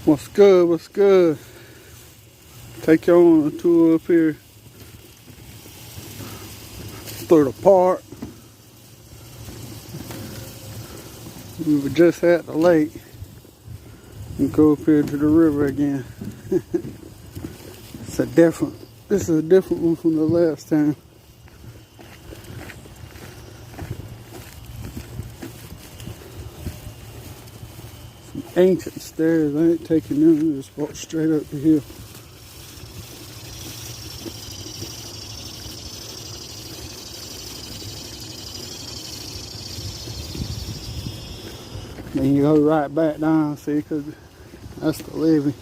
What's good? What's good? Take you on a tour up here through the park. We were just at the lake and go up here to the river again. This is a different one from the last time. Some ancient stairs. I ain't taking them. Just walk straight up the hill. Then you go right back down, see, because that's the levee.